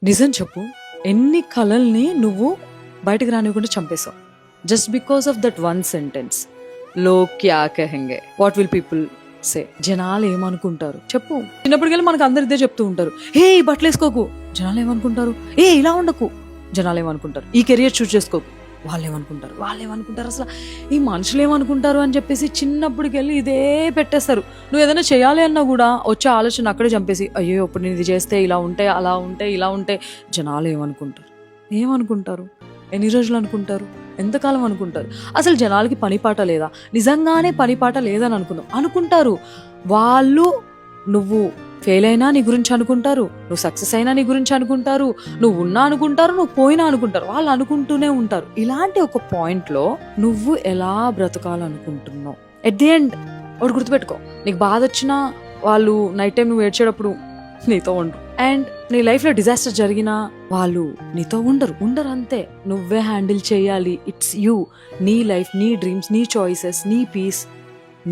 నిజం చెప్పు, ఎన్ని కలల్ని నువ్వు బయటకు రానివ్వకుండా చంపేశావు just because of that one sentence. లోగ్ క్యా కహెంగే, వాట్ విల్ పీపుల్ సే, జనాలు ఏమనుకుంటారు చెప్పు. చిన్నప్పటికెళ్ళి మనకు అందరు ఇదే చెప్తూ ఉంటారు, హే ఈ బట్టలు వేసుకోకు, జనాలు ఏమనుకుంటారు, ఏ ఇలా ఉండకు, జనాలు ఏమనుకుంటారు, ఈ కెరియర్ చూస్ చేసుకోకు, వాళ్ళు ఏమనుకుంటారు, అసలు ఈ మనుషులు ఏమనుకుంటారు అని చెప్పేసి చిన్నప్పటికెళ్ళి ఇదే పెట్టేస్తారు. నువ్వు ఏదైనా చేయాలి అన్నా కూడా వచ్చే ఆలోచన అక్కడే చంపేసి, అయ్యో ఇప్పుడు నేను ఇది చేస్తే ఇలా ఉంటే, అలా ఉంటే, ఇలా ఉంటే, జనాలు ఏమనుకుంటారు, ఎన్ని రోజులు అనుకుంటారు, ఎంతకాలం అనుకుంటారు, అసలు జనాలకి పనిపాట లేదా, నిజంగానే పనిపాట లేదని అనుకుంటారు వాళ్ళు. నువ్వు ఫెయిల్ అయినా నీ గురించి అనుకుంటారు, నువ్వు సక్సెస్ అయినా నీ గురించి అనుకుంటారు, నువ్వు ఉన్నా అనుకుంటారు, నువ్వు పోయినా అనుకుంటారు, వాళ్ళు అనుకుంటూనే ఉంటారు. ఇలాంటి ఒక పాయింట్లో నువ్వు ఎలా బ్రతకాలనుకుంటున్నావు? ఎట్ ది ఎండ్ ఒకటి గుర్తుపెట్టుకో, నీకు బాధ వచ్చినా వాళ్ళు నైట్ టైం నువ్వు ఏడ్చేటప్పుడు నీతో ఉండరు, అండ్ నీ లైఫ్లో డిజాస్టర్ జరిగినా వాళ్ళు నీతో ఉండరు అంతే. నువ్వే హ్యాండిల్ చేయాలి. ఇట్స్ యూ, నీ లైఫ్, నీ డ్రీమ్స్, నీ చాయిసెస్, నీ పీస్,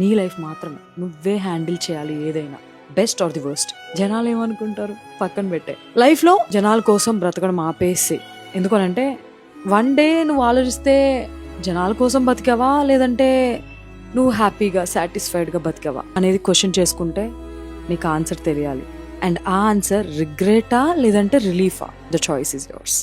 నీ లైఫ్ మాత్రమే నువ్వే హ్యాండిల్ చేయాలి. ఏదైనా బెస్ట్ ఆర్ ది వర్స్ట్, జనాలు ఏమనుకుంటారు పక్కన పెట్టే. లైఫ్లో జనాల కోసం బ్రతకడం ఆపేసి, ఎందుకనంటే వన్ డే నువ్వు ఆలోచిస్తే జనాల కోసం బతికావా లేదంటే నువ్వు హ్యాపీగా సాటిస్ఫైడ్గా బతికావా అనేది క్వశ్చన్ చేసుకుంటే నీకు ఆన్సర్ తెలియాలి. అండ్ ఆ ఆన్సర్ రిగ్రెటా లేదంటే రిలీఫా, ద చాయిస్ ఈజ్ యోర్స్.